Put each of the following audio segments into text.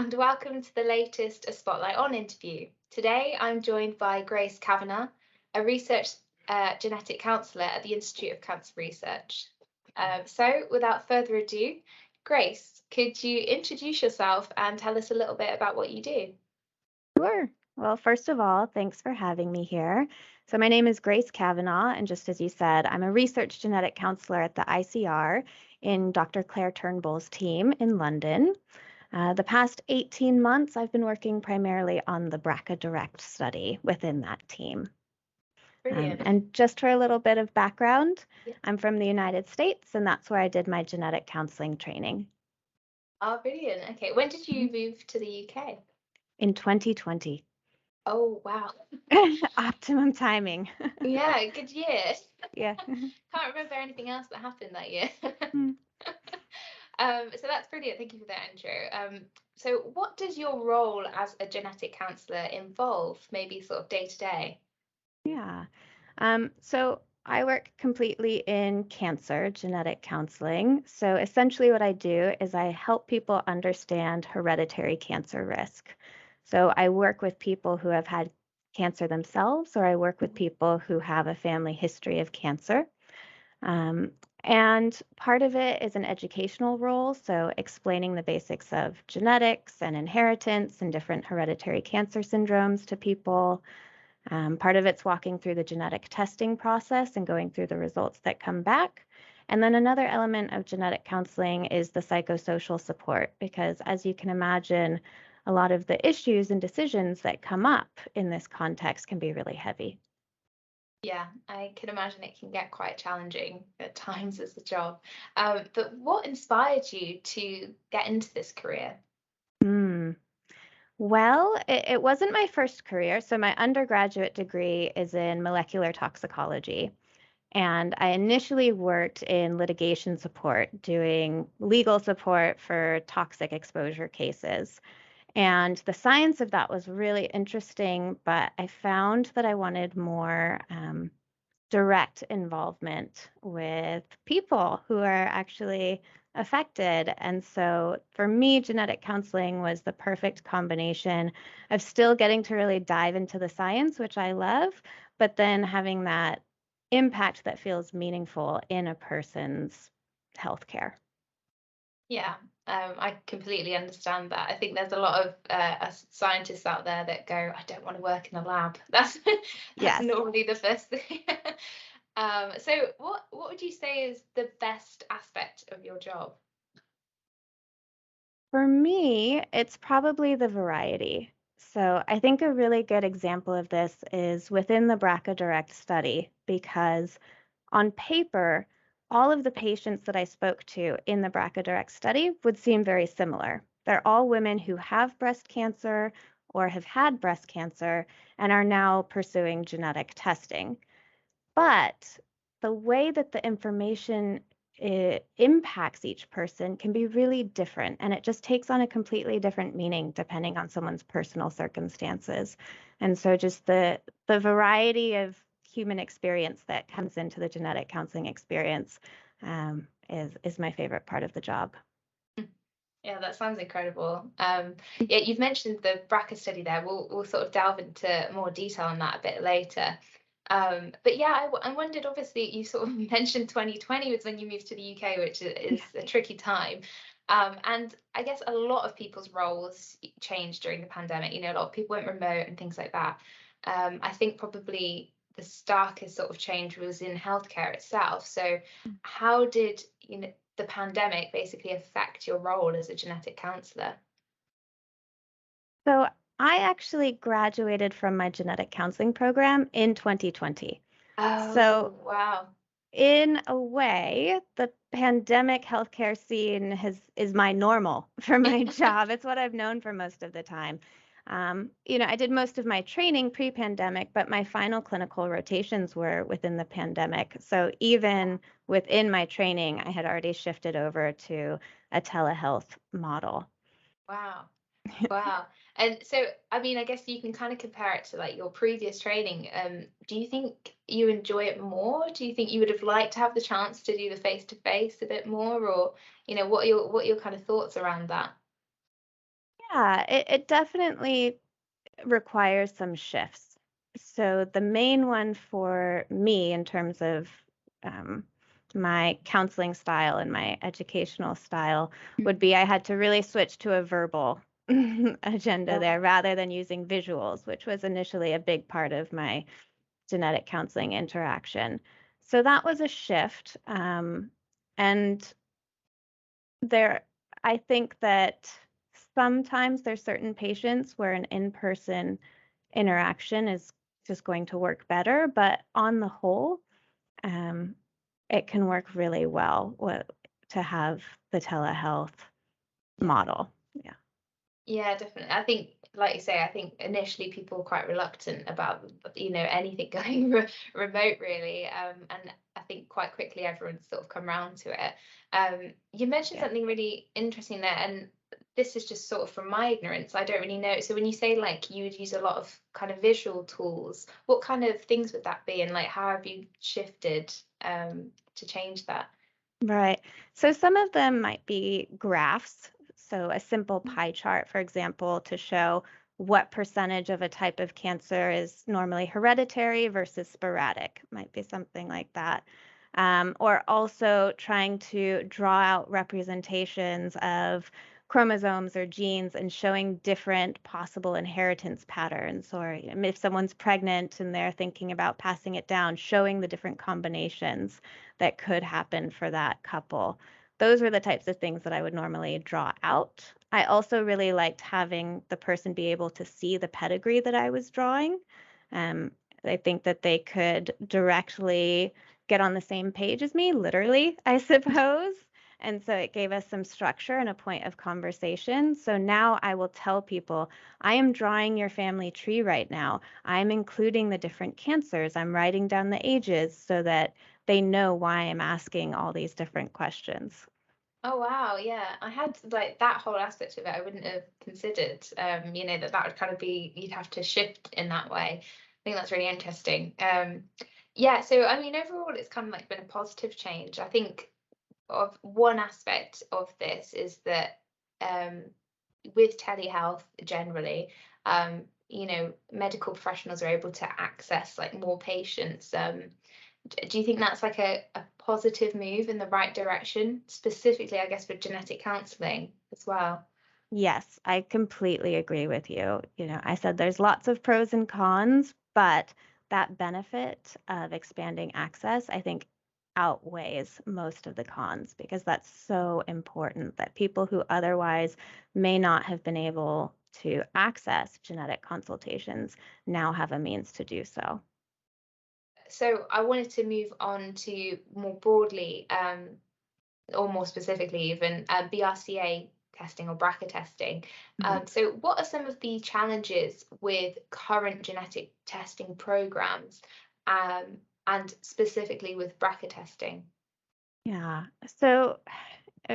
and welcome to the latest A Spotlight On interview. Today, I'm joined by Grace Kavanaugh, a research genetic counsellor at the Institute of Cancer Research. So, without further ado, Grace, could you introduce yourself and tell us a little bit about what you do? Sure. Well, first of all, thanks for having me here. So, my name is Grace Kavanaugh, and just as you said, I'm a research genetic counselor at the ICR in Dr. Claire Turnbull's team in London. The past 18 months, I've been working primarily on the BRCA-DIRECT study within that team. Brilliant. And just for a little bit of background, Yeah. I'm from the United States, and that's where I did my genetic counseling training Oh, brilliant. Okay, when did you move to the UK? in 2020. Oh, wow. Optimum timing. Yeah, good year. Yeah. Can't remember anything else that happened that year. Hmm. So that's brilliant. Thank you for that intro. So what does your role as a genetic counsellor involve, maybe sort of day to day? Yeah. So I work completely in cancer genetic counseling. So essentially, what I do is I help people understand hereditary cancer risk. So I work with people who have had cancer themselves, or I work with people who have a family history of cancer. Um, and part of it is an educational role, so explaining the basics of genetics and inheritance and different hereditary cancer syndromes to people. Part of it's walking through the genetic testing process and going through the results that come back. And then another element of genetic counseling is the psychosocial support, because as you can imagine, a lot of the issues and decisions that come up in this context can be really heavy. Yeah, I can imagine it can get quite challenging at times as a job. But what inspired you to get into this career? Hmm. Well, it wasn't my first career. So my undergraduate degree is in molecular toxicology. And I initially worked in litigation support, doing legal support for toxic exposure cases. And the science of that was really interesting, but I found that I wanted more direct involvement with people who are actually affected. And so for me, genetic counseling was the perfect combination of still getting to really dive into the science, which I love, but then having that impact that feels meaningful in a person's healthcare. Yeah, I completely understand that. I think there's a lot of us scientists out there that go, I don't want to work in a lab. That's Yes. normally the first thing. So what would you say is the best aspect of your job? For me, it's probably the variety. So I think a really good example of this is within the BRCA Direct study, because on paper, all of the patients that I spoke to in the BRCA Direct study would seem very similar. They're all women who have breast cancer or have had breast cancer and are now pursuing genetic testing. But the way that the information impacts each person can be really different, and it just takes on a completely different meaning depending on someone's personal circumstances. And so just the variety of human experience that comes into the genetic counseling experience is my favorite part of the job. Yeah, that sounds incredible. Yeah, you've mentioned the BRCA study there. We'll sort of delve into more detail on that a bit later. But yeah, I wondered, obviously, you sort of mentioned 2020 was when you moved to the UK, which is a tricky time. And I guess a lot of people's roles changed during the pandemic. You know, a lot of people went remote and things like that. I think probably the starkest sort of change was in healthcare itself. So how did, the pandemic basically affect your role as a genetic counsellor? So I actually graduated from my genetic counseling program in 2020. So Oh, wow. in a way, the pandemic healthcare scene is my normal for my job. It's what I've known for most of the time. I did most of my training pre-pandemic, but my final clinical rotations were within the pandemic. So even within my training, I had already shifted over to a telehealth model. Wow. Wow. And so, I mean, I guess you can kind of compare it to like your previous training. Do you think you enjoy it more? Do you think you would have liked to have the chance to do the face to face a bit more, or what are your kind of thoughts around that? Yeah, it definitely requires some shifts. So the main one for me in terms of um, my counseling style and my educational style would Mm. be I had to really switch to a verbal agenda Yeah. there rather than using visuals, which was initially a big part of my genetic counseling interaction. So that was a shift. And there, I think that sometimes there's certain patients where an in-person interaction is just going to work better, but on the whole, um, it can work really well to have the telehealth Yeah. model. Yeah. Yeah, definitely. I think, like you say, I think initially people were quite reluctant about, anything going remote, really. And I think quite quickly everyone's sort of come around to it. You mentioned Yeah. something really interesting there, and this is just sort of from my ignorance. I don't really know. So when you say like you would use a lot of kind of visual tools, what kind of things would that be, and like how have you shifted to change that? Right. So some of them might be graphs. So a simple pie chart, for example, to show what percentage of a type of cancer is normally hereditary versus sporadic, might be something like that. Or also trying to draw out representations of chromosomes or genes and showing different possible inheritance patterns. Or if someone's pregnant and they're thinking about passing it down, showing the different combinations that could happen for that couple. Those were the types of things that I would normally draw out. I also really liked having the person be able to see the pedigree that I was drawing. Um, I think that they could directly get on the same page as me, literally, I suppose. And so it gave us some structure and a point of conversation. So now I will tell people, I am drawing your family tree right now. I'm including the different cancers. I'm writing down the ages so that they know why I'm asking all these different questions. Oh wow, yeah. I had like that whole aspect of it I wouldn't have considered. That would kind of be you'd have to shift in that way. I think that's really interesting. Yeah, so I mean overall it's kind of like been a positive change. I think of one aspect of this is that um with telehealth generally, medical professionals are able to access like more patients. Do you think that's like a positive move in the right direction, specifically, I guess, for genetic counselling as well? Yes, I completely agree with you. I said there's lots of pros and cons, but that benefit of expanding access, I think, outweighs most of the cons because that's so important that people who otherwise may not have been able to access genetic consultations now have a means to do so. So I wanted to move on to more broadly, or more specifically, even BRCA testing or BRCA testing. Mhm. So, what are some of the challenges with current genetic testing programs, and specifically with BRCA testing? Yeah. So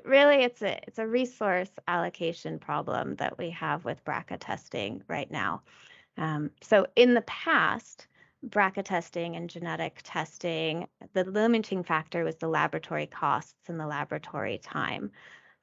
really it's a resource allocation problem that we have with BRCA testing right now. So in the past, BRCA testing and genetic testing, the limiting factor was the laboratory costs and the laboratory time.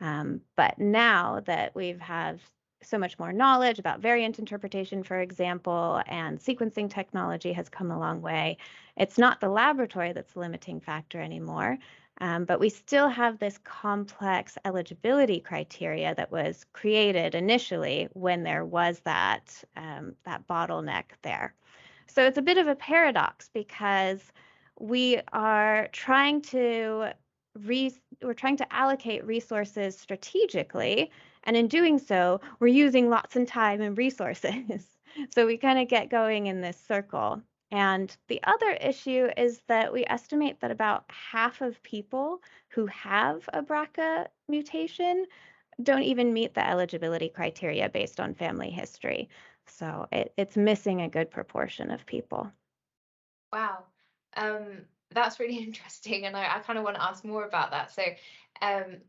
But now that we've have so much more knowledge about variant interpretation, for example, and sequencing technology has come a long way, it's not the laboratory that's the limiting factor anymore. But we still have this complex eligibility criteria that was created initially when there was that bottleneck there. So it's a bit of a paradox because we are trying to we're trying to allocate resources strategically, and in doing so, we're using lots of time and resources. So we kind of get going in this circle. And the other issue is that we estimate that about half of people who have a BRCA mutation don't even meet the eligibility criteria based on family history. So it's missing a good proportion of people. Wow. That's really interesting, and I kind of want to ask more about that. So,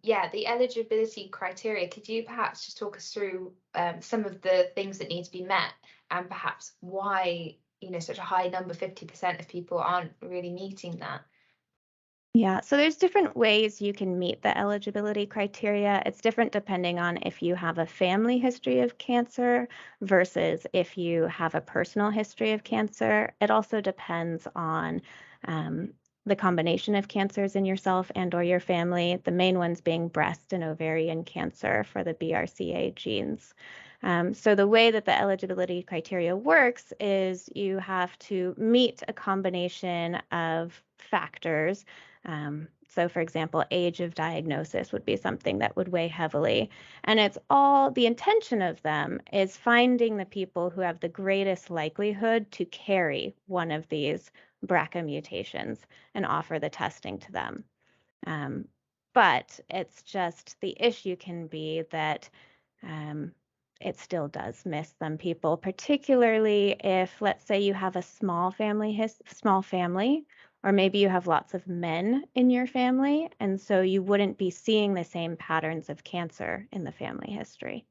yeah, the eligibility criteria, could you perhaps just talk us through some of the things that need to be met and perhaps why, such a high number, 50% of people aren't really meeting that? Yeah, so there's different ways you can meet the eligibility criteria. It's different depending on if you have a family history of cancer versus if you have a personal history of cancer. It also depends on um, the combination of cancers in yourself and or your family, the main ones being breast and ovarian cancer for the BRCA genes. So the way that the eligibility criteria works is you have to meet a combination of factors. So for example, age of diagnosis would be something that would weigh heavily. And it's all, the intention of them is finding the people who have the greatest likelihood to carry one of these BRCA mutations and offer the testing to them. But it's just the issue can be that um, it still does miss some people, particularly if, let's say, you have a small family, or maybe you have lots of men in your family, and so you wouldn't be seeing the same patterns of cancer in the family history.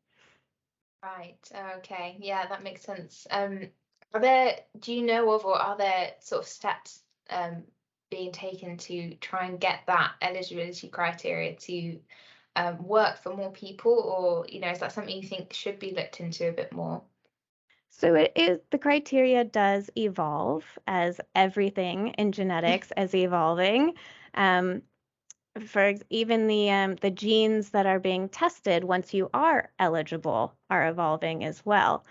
Right. Okay. Yeah, that makes sense. Do you know of, or are there sort of steps being taken to try and get that eligibility criteria to work for more people, or, is that something you think should be looked into a bit more? So it is, the criteria does evolve as everything in genetics is evolving. Um, even the genes that are being tested once you are eligible are evolving as well.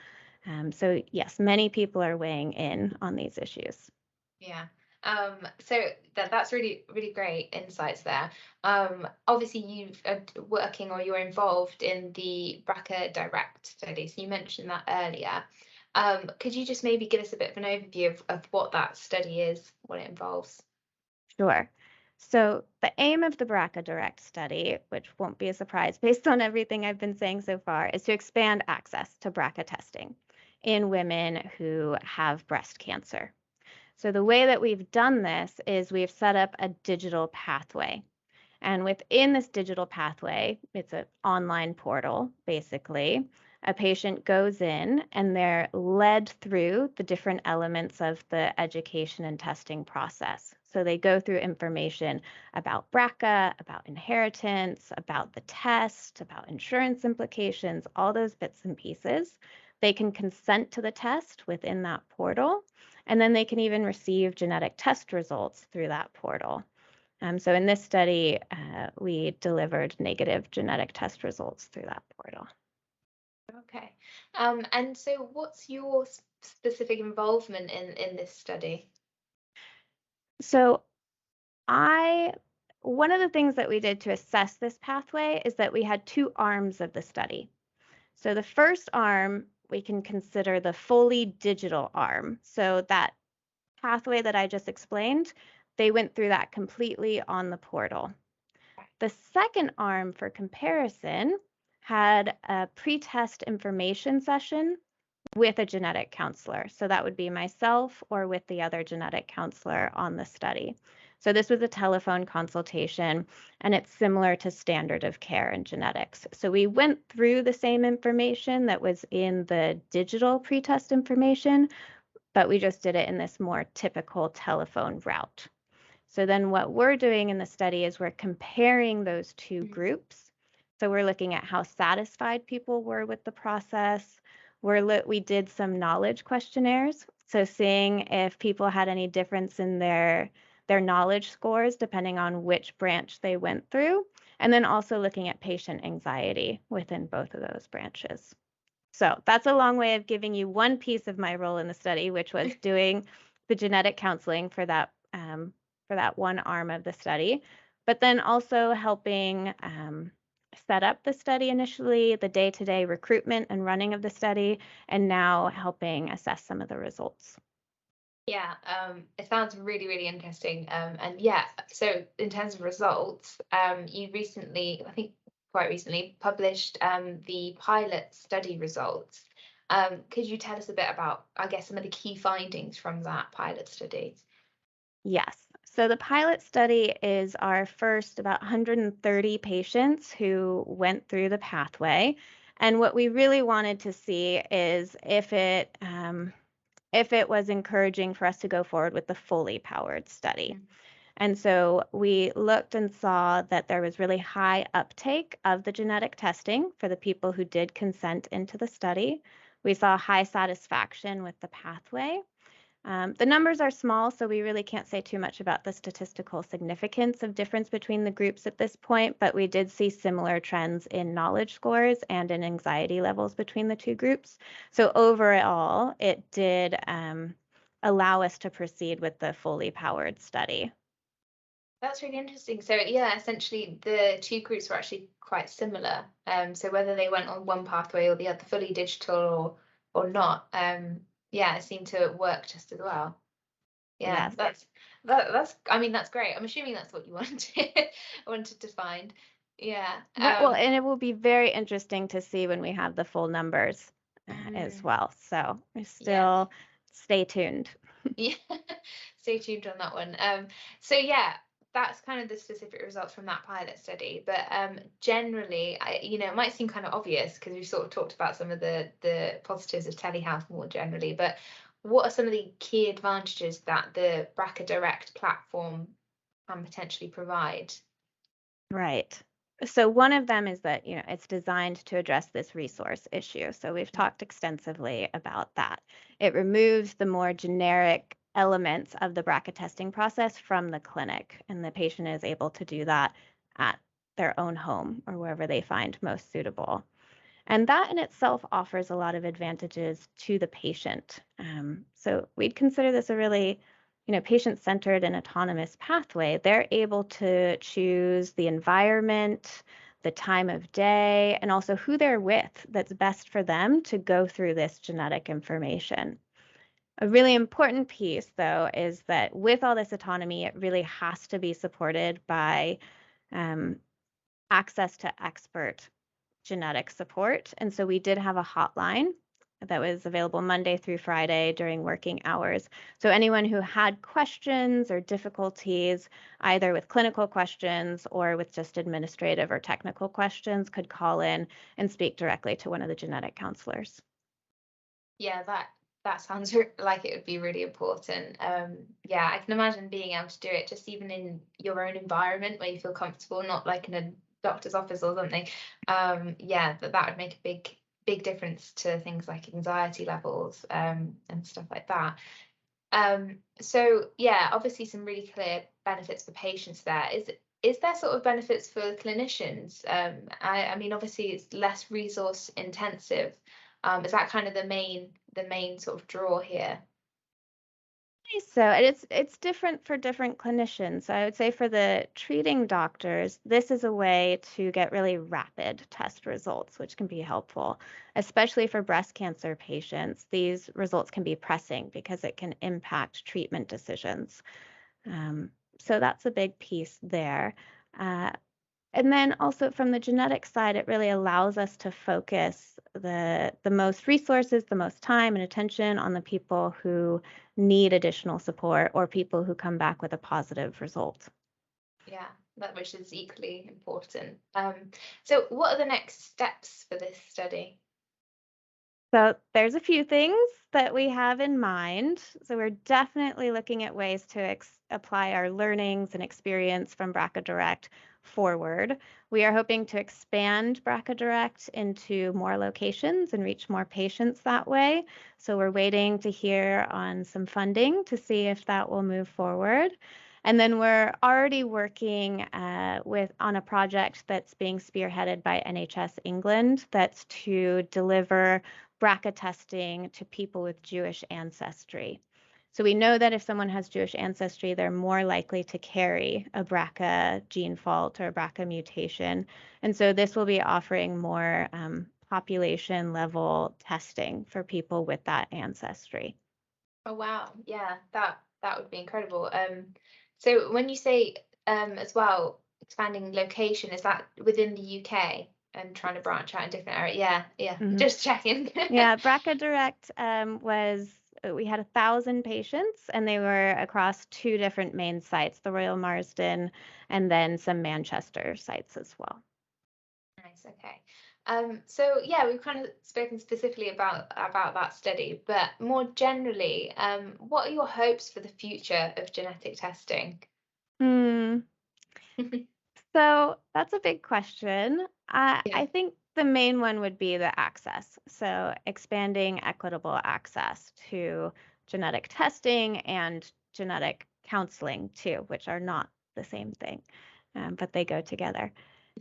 So yes, many people are weighing in on these issues. Yeah. So that's really, really great insights there. Obviously you've working, or you're involved in the BRCA-DIRECT study. So you mentioned that earlier. Could you just maybe give us a bit of an overview of what that study is, what it involves? Sure. So the aim of the BRCA-DIRECT study, which won't be a surprise based on everything I've been saying so far, is to expand access to BRCA testing in women who have breast cancer. So the way that we've done this is we've set up a digital pathway. And within this digital pathway, it's an online portal, basically. A patient goes in and they're led through the different elements of the education and testing process. So they go through information about BRCA, about inheritance, about the test, about insurance implications, all those bits and pieces. They can consent to the test within that portal, and then they can even receive genetic test results through that portal. So in this study, we delivered negative genetic test results through that portal. Okay. And so what's your specific involvement in this study? So one of the things that we did to assess this pathway is that we had two arms of the study. So the first arm, we can consider the fully digital arm. So that pathway that I just explained, they went through that completely on the portal. The second arm, for comparison, had a pre-test information session with a genetic counselor. So that would be myself or with the other genetic counselor on the study. So this was a telephone consultation, and it's similar to standard of care in genetics. So we went through the same information that was in the digital pre-test information, but we just did it in this more typical telephone route. So then what we're doing in the study is we're comparing those two groups. So we're looking at how satisfied people were with the process. We did some knowledge questionnaires, so seeing if people had any difference in their knowledge scores depending on which branch they went through, and then also looking at patient anxiety within both of those branches. So that's a long way of giving you one piece of my role in the study, which was doing the genetic counseling for that one arm of the study, but then also helping set up the study initially, the day-to-day recruitment and running of the study, and now helping assess some of the results. Yeah, it sounds really, really interesting. And yeah, so in terms of results, you recently, I think quite recently, published the pilot study results. Could you tell us a bit about, I guess, some of the key findings from that pilot study? Yes. So the pilot study is our first about 130 patients who went through the pathway. And what we really wanted to see is if it was encouraging for us to go forward with the fully powered study. And so we looked and saw that there was really high uptake of the genetic testing for the people who did consent into the study. We saw high satisfaction with the pathway. The numbers are small, so we really can't say too much about the statistical significance of difference between the groups at this point, but we did see similar trends in knowledge scores and in anxiety levels between the two groups. So overall, it did allow us to proceed with the fully powered study. That's really interesting. So yeah, essentially the two groups were actually quite similar. So whether they went on one pathway or the other, fully digital or not, yeah, it seemed to work just as well. Yeah, Yes. that's I mean that's great. I'm assuming that's what you wanted wanted to find. Yeah. Right. Well, and it will be very interesting to see when we have the full numbers as Mm, well. So we yeah. still stay tuned. Yeah. Stay tuned on that one. So yeah, that's kind of the specific results from that pilot study. But generally, it might seem kind of obvious because we've sort of talked about some of the positives of telehealth more generally. But what are some of the key advantages that the BRCA-DIRECT platform can potentially provide? Right. So one of them is that, it's designed to address this resource issue. So we've talked extensively about that. It removes the more generic elements of the BRCA testing process from the clinic, and the patient is able to do that at their own home or wherever they find most suitable. And that in itself offers a lot of advantages to the patient. So we'd consider this a really, patient-centered and autonomous pathway. They're able to choose the environment, the time of day, and also who they're with that's best for them to go through this genetic information. A really important piece, though, is that with all this autonomy, it really has to be supported by um, access to expert genetic support. And so we did have a hotline that was available Monday through Friday during working hours. So anyone who had questions or difficulties, either with clinical questions or with just administrative or technical questions, could call in and speak directly to one of the genetic counselors. Yeah, that sounds like it would be really important. Yeah, I can imagine being able to do it just even in your own environment where you feel comfortable, not like in a doctor's office or something. Yeah, that would make a big difference to things like anxiety levels, and stuff like that. So yeah, obviously some really clear benefits for patients there. Is there sort of benefits for clinicians? I mean, obviously it's less resource intensive. Is that kind of the main sort of draw here? So and it's different for different clinicians. So I would say for the treating doctors, this is a way to get really rapid test results, which can be helpful, especially for breast cancer patients. These results can be pressing because it can impact treatment decisions. Um, so that's a big piece there. Uh, and then also from the genetic side, it really allows us to focus the most resources, the most time and attention on the people who need additional support or people who come back with a positive result. Yeah, that which is equally important. So what are the next steps for this study? So there's a few things that we have in mind. So we're definitely looking at ways to apply our learnings and experience from BRCA Direct forward. We are hoping to expand BRCA Direct into more locations and reach more patients that way. So we're waiting to hear on some funding to see if that will move forward. And then we're already working on a project that's being spearheaded by NHS England that's to deliver BRCA testing to people with Jewish ancestry. So we know that if someone has Jewish ancestry, they're more likely to carry a BRCA gene fault or a BRCA mutation. And so this will be offering more population level testing for people with that ancestry. Oh wow, yeah, that would be incredible. So when you say as well expanding location, is that within the UK and trying to branch out in different areas? Yeah, yeah, Mhm. just checking. Yeah, BRCA Direct we had 1,000 patients and they were across two different main sites, the Royal Marsden and then some Manchester sites as well. Nice, okay. So yeah, we've kind of spoken specifically about that study, but more generally, what are your hopes for the future of genetic testing? Hmm. So that's a big question. Yeah. I think the main one would be the access. So expanding equitable access to genetic testing and genetic counseling too, which are not the same thing, but they go together.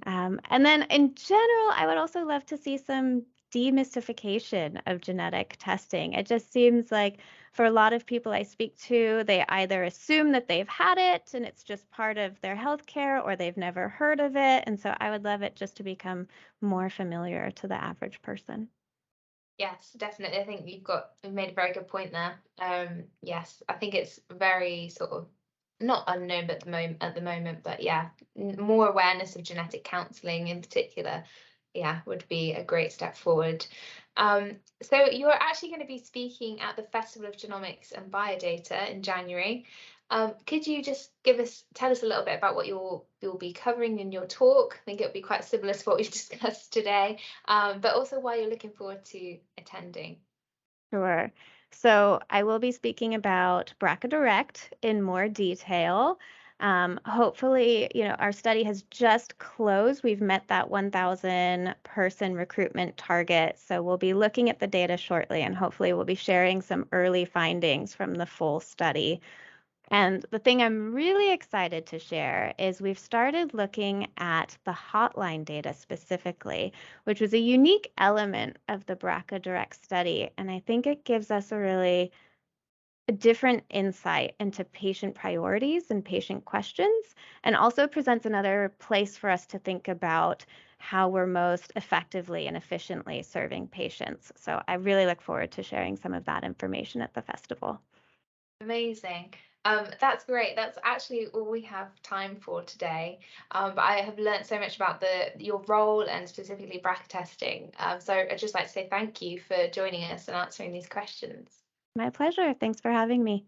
And then in general, I would also love to see some demystification of genetic testing. It just seems like for a lot of people I speak to, they either assume that they've had it and it's just part of their healthcare, or they've never heard of it. And so I would love it just to become more familiar to the average person. Yes, definitely. I think you've made a very good point there. Yes, I think it's very sort of not unknown at the moment, but yeah, more awareness of genetic counselling in particular, yeah, would be a great step forward. So you're actually going to be speaking at the Festival of Genomics and Biodata in January. Could you just tell us a little bit about what you'll be covering in your talk? I think it'll be quite similar to what we've discussed today, but also why you're looking forward to attending. Sure. So I will be speaking about BRCA-DIRECT in more detail. Hopefully, our study has just closed. We've met that 1,000 person recruitment target. So we'll be looking at the data shortly, and hopefully we'll be sharing some early findings from the full study. And the thing I'm really excited to share is we've started looking at the hotline data specifically, which was a unique element of the BRCA Direct study. And I think it gives us a different insight into patient priorities and patient questions, and also presents another place for us to think about how we're most effectively and efficiently serving patients. So I really look forward to sharing some of that information at the festival. Amazing. That's great. That's actually all we have time for today. But I have learned so much about your role and specifically BRCA testing. So I'd just like to say thank you for joining us and answering these questions. My pleasure. Thanks for having me.